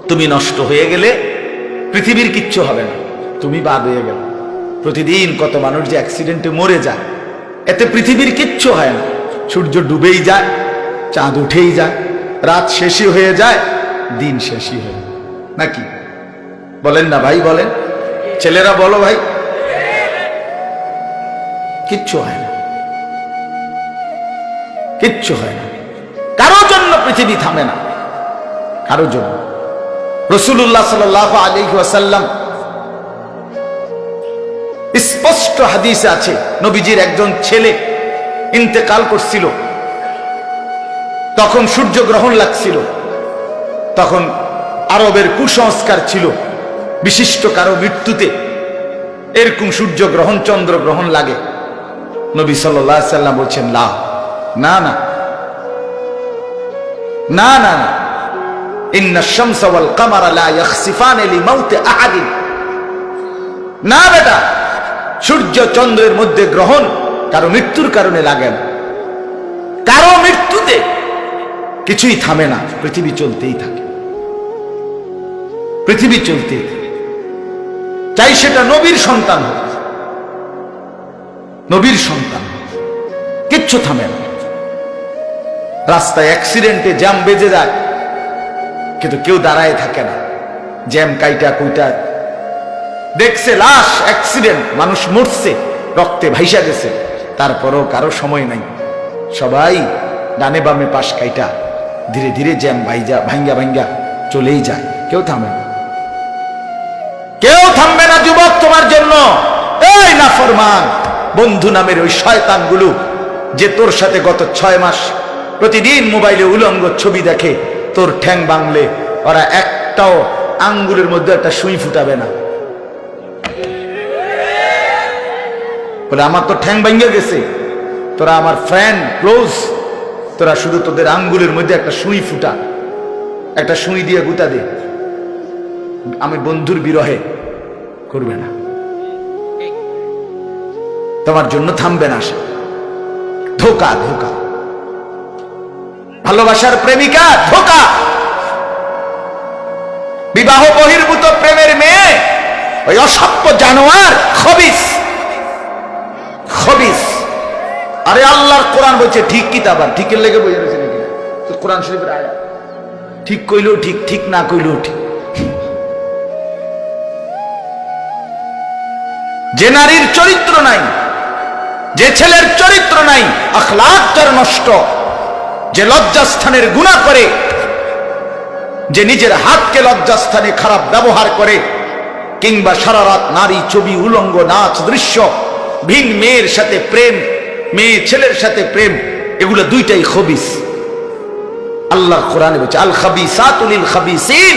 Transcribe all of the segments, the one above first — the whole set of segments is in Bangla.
তুমি নষ্ট হয়ে গেলে পৃথিবীর কিচ্ছু হবে না, তুমি বাদ হয়ে গেল। প্রতিদিন কত মানুষ যে অ্যাক্সিডেন্টে মরে যায়, এতে পৃথিবীর কিচ্ছু হয় না। সূর্য ডুবেই যায়, চাঁদ উঠেই যায়, রাত শেষই হয়ে যায়, দিন শেষই হয়ে যায়, নাকি বলেন না ভাই? বলেন ছেলেরা, বলো ভাই। কিচ্ছু হয় না, কিচ্ছু হয় না। কারো জন্য পৃথিবী থামে না, কারো জন্য। রাসূলুল্লাহ সাল্লাল্লাহু আলাইহি ওয়াসাল্লাম স্পষ্ট হাদিসে আছে, নবীজির একজন ছেলে ইন্তেকাল করছিল, তখন সূর্যগ্রহণ লাগছিল। তখন আরবের কুসংস্কার ছিল, বিশিষ্ট কারো মৃত্যুতে এরকম সূর্যগ্রহণ চন্দ্রগ্রহণ লাগে। নবী সাল্লাল্লাহু আলাইহি ওয়াসাল্লাম বলছেন, না না না না না না, ইন্না শামসা ওয়াল কামারা লা ইয়াখসিফান লিমাউতি আহাদিন। না বেটা, সূর্য চন্দ্রের মধ্যে গ্রহণ কারো মৃত্যুর কারণে লাগে না। কারো মৃত্যুতে কিছুই থামে না, পৃথিবী চলতেই থাকে, পৃথিবী চলতেই থাকে। চাই সেটা নবীর সন্তান হোক, নবীর সন্তান হোক, কিচ্ছু থামে না। রাস্তায় অ্যাক্সিডেন্টে জ্যাম বেজে যায়, কিন্তু কেউ দাঁড়ায় থাকে না। জ্যাম কাইটা কুইটা দেখছে লাশ, অ্যাক্সিডেন্ট, মানুষ মরছে, রক্তে ভাইসা গেছে, তারপরও কারো সময় নাই। সবাই ডানে বামে পাশ কাইটা ধীরে ধীরে জ্যাম ভাঙ্গা ভাঙ্গা চলেই যায়, কেউ থামে না, কেউ থামবে না। যুবক, তোমার জন্য এই নাফরমান বন্ধু নামের ওই শয়তানগুলো যে তোর সাথে গত 6 মাস প্রতিদিন মোবাইলে উলঙ্গ ছবি দেখে, তোর ঠ্যাং ভাঙলে ওরা একটাও আঙ্গুলের মধ্যে একটা সুই ফুটাবে না। বলে আমার তো ঠ্যাং ভাঙ্গে গেছে, তোরা আমার ফ্রেন্ড ক্লোজ, তোরা শুধু তোদের আঙ্গুলের মধ্যে একটা সুই ফুটা, একটা সুই দিয়ে গুতা দে, আমি বন্ধুর বিরহে করবে না, তোমার জন্য থামবে না সে। ধোকা, ধোকা, ভালোবাসার প্রেমিকা ধোকা, বিবাহ বহির্ভূত প্রেমের মেয়ে ওই অসভ্য জানোয়ার, খবিস, খবিস। আরে আল্লাহর কোরআন বলছে ঠিক কিতাব, আর ঠিকের লেগে বইয়া রয়েছে নাকি? তো কোরআন শরীফের আয়াত, ঠিক কইলেও ঠিক, ঠিক না কইলেও ঠিক। যে নারীর চরিত্র নাই, যে ছেলের চরিত্র নাই, আখলাক যার নষ্ট, যে লজ্জাস্থানের গুনাহ করে, যে নিজের হাতকে লজ্জাস্থানে খারাপ ব্যবহার করে, কিংবা সারা রাত নারী ছবি, উলঙ্গ নাচ দৃশ্য, ভিন মেয়ের সাথে প্রেম, মেয়ে ছেলের সাথে প্রেম, এগুলো দুইটাই খবিস। আল্লাহ কোরআনে বলছে আল খাবিসাতু লিল খাবিসিন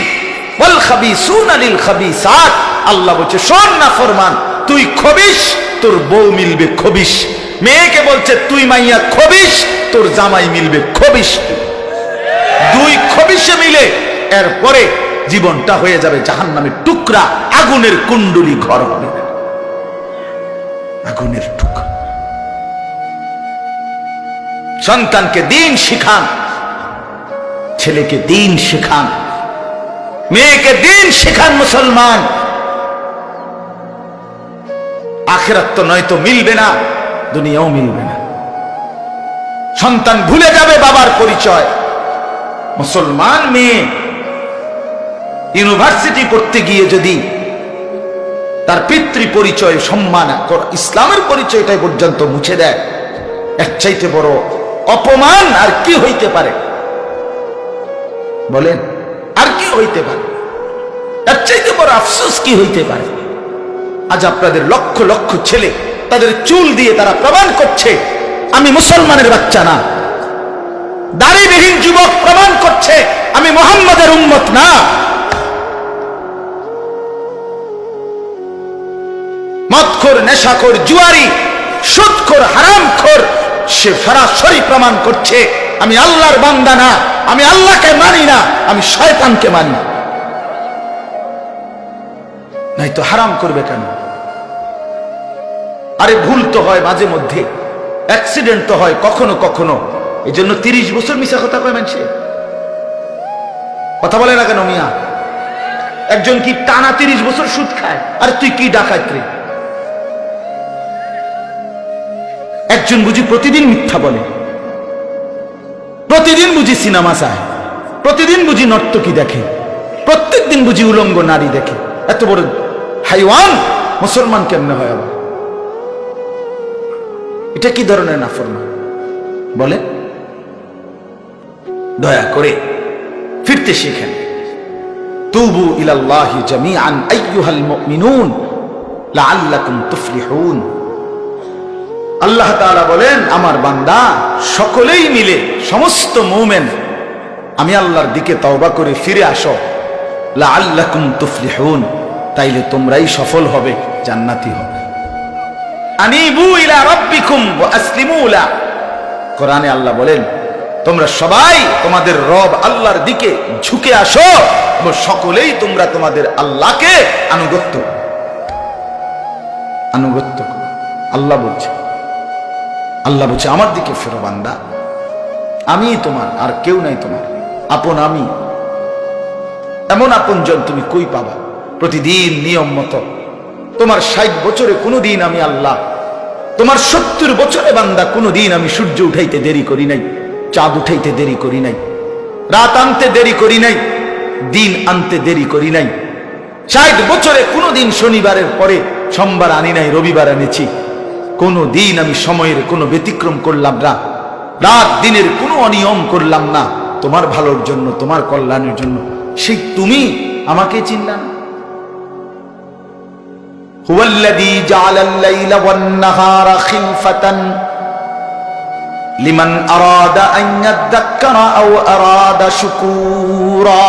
ওয়াল খাবিসুনা লিল খাবিসাত। আল্লাহ বলছে শোন না ফরমান, তুই খবিস, তোর বউ মিলবে খবিস। মেয়েকে বলছে তুই মাইয়া খবিস, তোর জামাই মিলবে খবিস। দুই খবিসে মিলে এরপরে জীবনটা হয়ে যাবে জাহান্নামের টুকরা, আগুনের কুণ্ডলী ঘর হবে, আগুনের টুকরা। সন্তানকে দিন শিখান, ছেলেকে দিন শিখান, মেয়েকে দিন শিখান। মুসলমান, আখিরাত তো নয়তো মিলবে না, দুনিয়াও মিলবে না। সন্তান ভুলে যাবে বাবার পরিচয়। মুসলমান মেয়ে ইউনিভার্সিটি পড়তে গিয়ে যদি তার পিতৃ পরিচয়, সম্মান, ইসলামের পরিচয়টাই পর্যন্ত মুছে দেয়, এর চাইতে বড় অপমান আর কি হইতে পারে? বলেন, আর কি হইতে পারে? এর চাইতে বড় আফসোস কি হইতে পারে? আজ আপনাদের লক্ষ লক্ষ ছেলে তাদের চুল দিয়ে তারা প্রমাণ করছে আমি মুসলমানের বাচ্চা না। দাড়িবিহীন যুবক প্রমাণ করছে আমি মুহাম্মাদের উম্মত না। মদখোর, নেশাখোর, জুয়ারি, সুদখোর, হারামখোর, সে সরাসরি প্রমাণ করছে আমি আল্লাহর বান্দা না, আমি আল্লাহকে মানি না, আমি শয়তানকে মানি। নাই তো হারাম করবে কেন? আরে ভুল তো হয় মাঝে মধ্যে, অ্যাক্সিডেন্ট তো হয় কখনো কখনো, এই জন্য 30 বছর মিশা কথা কয় মানুষে। কথা বলে না কেন মিয়া? একজন কি টানা 30 বছর সুদ খায়, আর তুই কি ডাকাত রে? একজন বুঝি প্রতিদিন মিথ্যা বলে, প্রতিদিন বুঝি সিনেমা চায়, প্রতিদিন বুঝি নর্তকী দেখে, প্রত্যেক দিন বুঝি উলঙ্গ নারী দেখে। এত বড় হাইওয়ান মুসলমান কেমনে হয় আবার? এটা কি ধরনের নাফরমান বলে? দয়া করে ফিরতে শিখেন। তুবু ইলাল্লাহি জামিআন আইয়ুহাল মুমিনুন লাআল্লাকুম তুফলিহুন। আল্লাহ তাআলা বলেন, আমার বান্দা সকলেই মিলে, সমস্ত মুমিন আমি আল্লাহর দিকে তওবা করে ফিরে আসো, লাআল্লাকুম তুফলিহুন, তাইলে তোমরাই সফল হবে, জান্নাতি হবে। আনিবু ইলা রাব্বিকুম ওয়া আসলিমু লা। কোরআনে আল্লাহ বলেন, তোমরা সবাই তোমাদের রব আল্লাহর দিকে ঝুঁকে আসো এবং সকলেই তোমরা তোমাদের আল্লাহকে আনুগত্য করো। আল্লাহ বলছে, আমার দিকে ফেরো বান্দা, আমি তোমার, আর কেউ নাই তোমার আপন। আমি এমন আপনজন তুমি কই পাবা? প্রতিদিন নিয়ম মতো তোমার 60 বছরে কোনোদিন আমি আল্লাহ, তোমার 70 বছরে বান্দা কোনোদিন আমি সূর্য উঠাইতে দেরি করি নাই, চাঁদ উঠাইতে দেরি করি নাই, রাত আনতে দেরি করি নাই, দিন আনতে দেরি করি নাই। 60 বছরে কোনোদিন শনিবারের পরে সোমবার আনি নাই, রবিবার এনেছি। কোনো দিন আমি সময়ের কোনো ব্যতিক্রম করলাম না, রাত দিনের কোনো অনিয়ম করলাম না, তোমার ভালোর জন্য, তোমার কল্যাণের জন্য। সেই তুমি আমাকে চিনলা না? হুয়াল্লাযী জাআলাল লাইলা ওয়ান নাহারা খিলফাতান লিমান আরাদা আন ইয়াযাক্কারা আও আরাদা শুকুরা।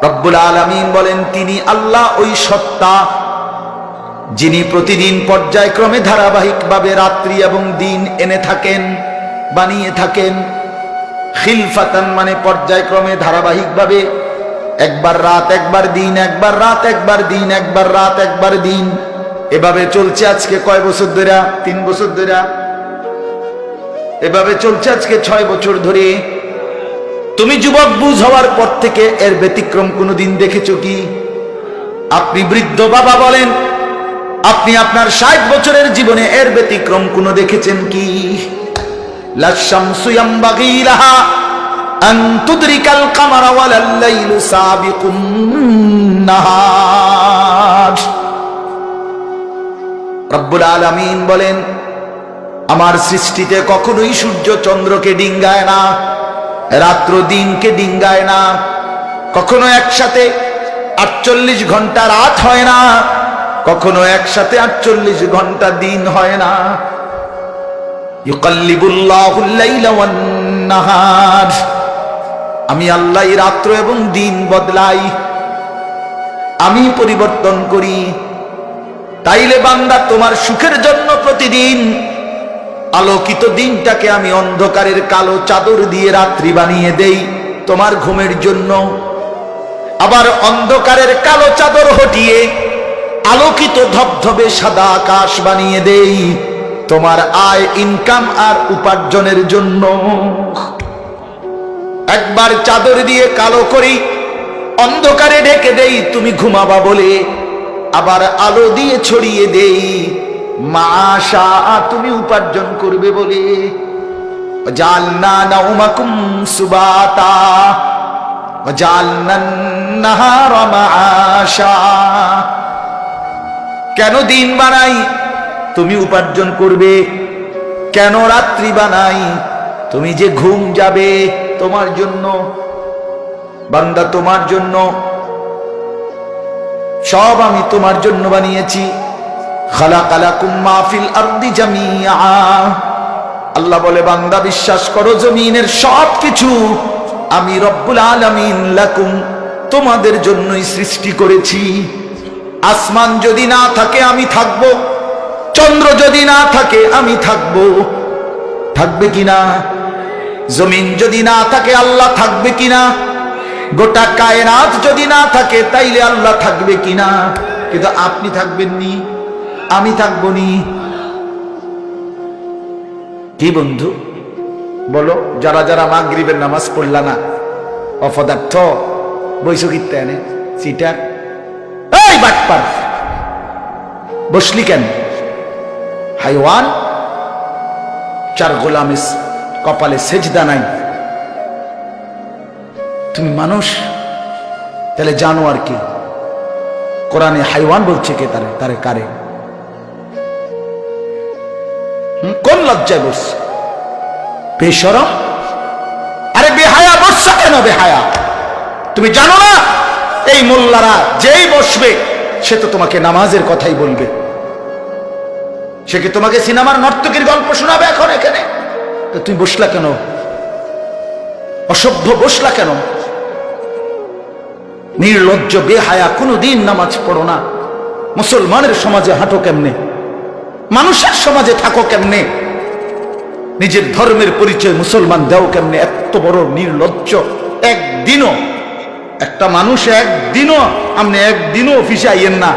রব্বুল আলামিন বলেন, তিনি আল্লাহ ওই সত্তা যিনি প্রতিদিন পর্যায়ক্রমে ধারাবাহিকভাবে রাত্রি এবং দিন এনে থাকেন, বানিয়ে থাকেন। খিলফাতান মানে পর্যায়ক্রমে ধারাবাহিকভাবে, একবার রাত একবার দিন, একবার রাত একবার দিন, একবার রাত একবার দিন, এভাবে চলছে আজকে কয় বছর ধরে? 3 বছর ধরে এভাবে চলছে, আজকে 6 বছর ধরে। তুমি যুবক বুঝ হওয়ার পর থেকে এর ব্যতিক্রম কোনোদিন দেখেছো কি? আপনি বৃদ্ধ বাবা বলেন, আপনি আপনার 60 বছরের জীবনে এর ব্যতিক্রম কোনো দেখেছেন কি? লাশ-শামসু ইয়ামবাগী লাহা আন তুদরিকাল কামারা ওয়ালাল লাইলু সাবিকুন নাহার। রব্বুল আলামিন বলেন, আমার সৃষ্টিতে কখনোই সূর্য চন্দ্রকে ডিঙ্গায় না, রাত্র দিনকে ডিঙ্গায় না, কখনো একসাথে 48 ঘন্টা রাত হয় না, কখনো একসাথে 48 ঘন্টা দিন হয় না। ইউকাল্লিবুল্লাহুল লাইলা ওয়ান নাহার, আমি আল্লাহ রাত্র এবং দিন বদলাই, আমি পরিবর্তন করি। তাইলে বান্দা, তোমার সুখের জন্য প্রতিদিন আলোকিত দিনটাকে আমি অন্ধকারের কালো চাদর দিয়ে রাত্রি বানিয়ে দেই তোমার ঘুমের জন্য, আবার অন্ধকারের কালো চাদর হটিয়ে আলোকিত ধবধবে সাদা আকাশ বানিয়ে দেই তোমার আয়, ইনকাম আর উপার্জনের জন্য। একবার চাদর দিয়ে কালো করি, অন্ধকারে ঢেকে দেই তুমি ঘুমাবা বলে, আবার আলো দিয়ে ছড়িয়ে দেই মাশা তুমি উপার্জন করবে বলে। জাআলনা নাওমাকুম সুবাতা ওয়া জাআলনান নাহারা মাআশা। কেন দিন বানাই? তুমি উপার্জন করবে। কেন রাত্রি বানাই? তুমি যে ঘুম যাবে, তোমার জন্য বান্দা, তোমার জন্য। সব আমি তোমার জন্য বানিয়েছি। খালাকালাকুম মা ফিল আরদি জামিআ। আল্লাহ বলে, বান্দা বিশ্বাস করো, জমিনের সব কিছু আমি রব্বুল আলামিন লাকুম তোমাদের জন্যই সৃষ্টি করেছি। আসমান যদি না থাকে আমি থাকব, চন্দ্র যদি না থাকে আমি থাকব, থাকবে কিনা? জমিন যদি না থাকে আল্লাহ থাকবে কিনা? গোটা কায়নাত যদি না থাকে তাইলে আল্লাহ থাকবে কিনা? কিন্তু আপনি থাকবেন নি, আমি থাকবো নি। কি বন্ধু বলো, যারা যারা মাগরিবের নামাজ পড়লা না, অপদার্থ, বইছো কিত্তে এনে সিটার, এই বাটপার বসলি কেন? হাইওয়ান, চার গোলামিস কপালে সেজদা নাই, তুমি মানুষ, তাহলে জানোয়ার কি? কোরআনে হাইওয়ান বলছে কে? তারে কারে? কোন লজ্জায় বসছে? বেশরম, আরে বেহায়া বসছ কেন? বেহায়া, তুমি জানো না এই মোল্লারা যেই বসবে সে তো তোমাকে নামাজের কথাই বলবে। সে কি তোমাকে সিনেমার নর্তকীর গল্প শোনাবে এখন এখানে? তো তুমি বসলা কেন? অসভ্য বসলা কেন? নির্লজ্জ বেহায়া, কোনদিন নামাজ পড়ো না, মুসলমানের সমাজে হাঁটো কেমনে? মানুষের সমাজে থাকো কেমনে? নিজের ধর্মের পরিচয় মুসলমান দাও কেমনে? এত বড় নির্লজ্জ। একদিনও একটা মানুষ একদিনও অফিসে আইয়েন না,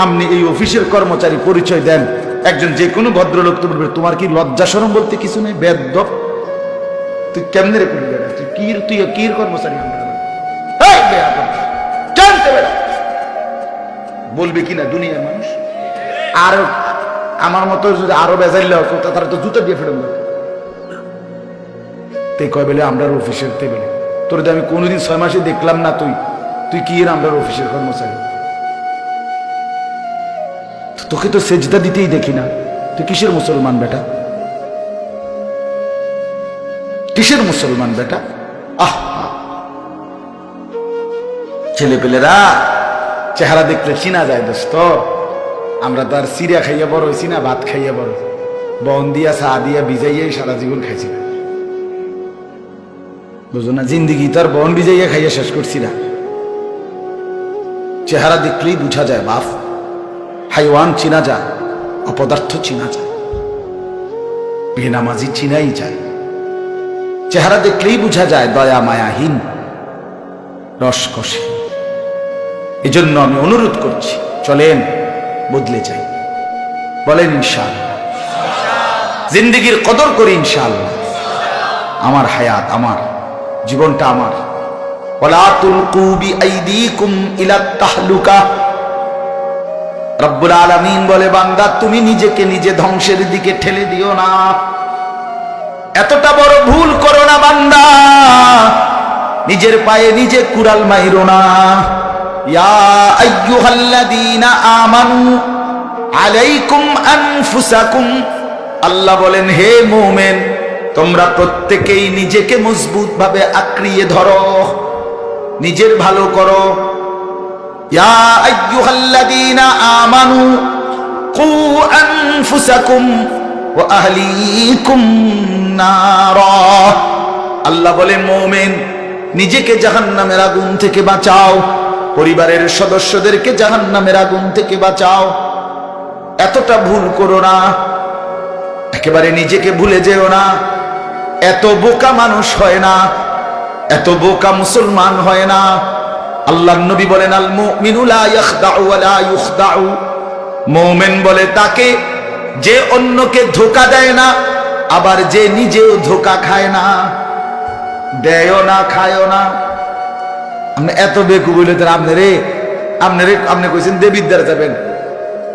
আপনি এই অফিসের কর্মচারী পরিচয় দেন, একজন যে কোনো ভদ্রলোক তো বলবে তোমার কি লজ্জা শরম বলতে কিছু নেই? বেয়াদব, তুই কেমনে রে করবি? তুই কির কর্মচারী? জানতে বেড়া বলবে কিনা দুনিয়ার মানুষ? আর আমার মতো যদি আরো বেজাইল তারা তো জুতো দিয়ে ফেরত কয় বেলে আমরা অফিসের টেবিলে তোর আমি কোনোদিন 6 মাসে দেখলাম না, তুই কি এর আমরা অফিসের কর্মচারী? তোকে তো সেজদা দিতেই দেখি না, তুই কিসের মুসলমান বেটা? কিসের মুসলমান বেটা? আহ, ছেলেপেলেরা চেহারা দেখলে চিনা যায় দোস্ত। আমরা তো আর সিরিয়া খাইয়া বড় হয়েছি না, ভাত খাইয়া বড়, বন দিয়া চা দিয়া ভিজাইয়াই সারা জীবন খাইছি না, বুঝো না? জিন্দিগি তো আর বন ভিজাইয়া খাইয়া শেষ করছি না। চেহারা দেখলেই বুঝা যায় বাপ, হাইওয়ান চিনা যায়, অপদার্থ চিনা যায়, বেনামাজি চিনাই যায়। চেহারা দেখলেই বুঝা যায় দয়া মায়াহীন, রসকসে। এজন্য আমি অনুরোধ করছি, চলেন বদলে যাই, বলেন ইনশাআল্লাহ। জিন্দেগির কদর করি ইনশাআল্লাহ। আমার হায়াত আমার, জীবনটা আমার। ওয়ালা তুলকু বিআইদিকুম ইলা তাহলুকা। রব্বুল আলামিন বলে, বান্দা তুমি নিজেকে নিজে ধ্বংসের দিকে ঠেলে দিও না, এতটা বড় ভুল করো না বান্দা, নিজের পায়ে নিজে কুড়াল মাইরো না। ইয়া আইয়ুহাল্লাযীনা আমানু আলাইকুম আনফুসাকুম, আল্লাহ বলেন হে মুমিন তোমরা প্রত্যেকেই নিজেকে মজবুত ভাবে আঁকড়িয়ে ধরো, নিজের ভালো করো। ইয়া আইয়ুহাল্লাযীনা আমানু কু আনফুসাকুম ওয়া আহলিকুম নারা, আল্লাহ বলে মুমিন নিজেকে জাহান্নামের আগুন থেকে বাঁচাও, পরিবারের সদস্যদেরকে জাহান্নামের আগুন থেকে বাঁচাও। এতটা ভুল করো না, একেবারে নিজেকে ভুলে যেও না। এত বোকা মানুষ হয় না, এত বোকা মুসলমান হয় না। আল্লাহর নবী বলেন, আল মুমিনু লা ইয়াখদাউ ওয়া লা ইউখদাউ, মুমিন বলে তাকে যে অন্যকে ধোঁকা দেয় না, আবার যে নিজেও ধোঁকা খায় না। দেয়ও না, খায়ও না। আপনি এত বেকু বলে আপনি কইছেন দেবিদ্দার যাবেন,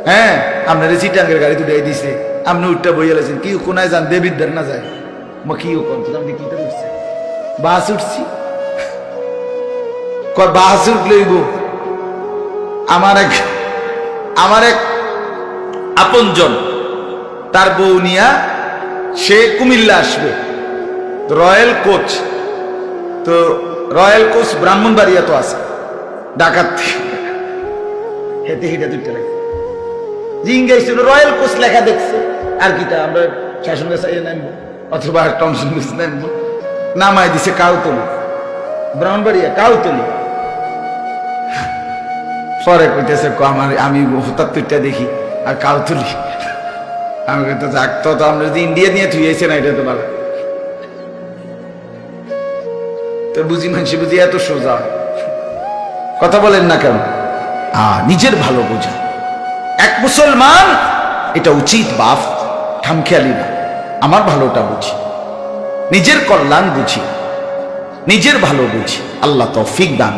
হ্যাঁ আপনারে চিটাঙ্গের গাড়ি তুলে দিছে, আপনি উঠটা বইয়া লাইছেন, কি কোনায় যান দেবিদ্দার না যায়? কি আপনি কি উঠছে? বাস উঠছি, বাস উঠলেইব। আমার এক আপনজন, তার বউ নিয়া সে কুমিল্লা আসবে, রয়্যাল কোচ, তো রয়্যাল কোচ ব্রাহ্মণবাড়িয়া তো আছে, ঢাকার হেঁটে হেঁটে দুইটা লাগে জিঙ্গাইছিল, রয়্যাল কোচ লেখা দেখছে, আর কি তা আমরা শাসন গাছাইয়ে নামবো অথবা টমসন গাছ নামবো, নামাই দিছে কাউতলি, ব্রাহ্মণবাড়িয়া কাউতলি। পরে কইতেছে আমি হঠাৎ তুইটা দেখি আর কাউতলি, আমি কইতে থাকতো তো আমরা যদি ইন্ডিয়া নিয়ে থুয়েছে না, এটা তো ভালো তো বুঝি, মানুষ বুঝি এত সোজা কথা বলেন না কেন? নিজের ভালো বোঝা এক মুসলমান, এটা উচিত বাপ, খামখেয়ালি না। আমার ভালোটা বুঝি, নিজের কল্যাণ বুঝি, নিজের ভালো বুঝি। আল্লাহ তৌফিক দান।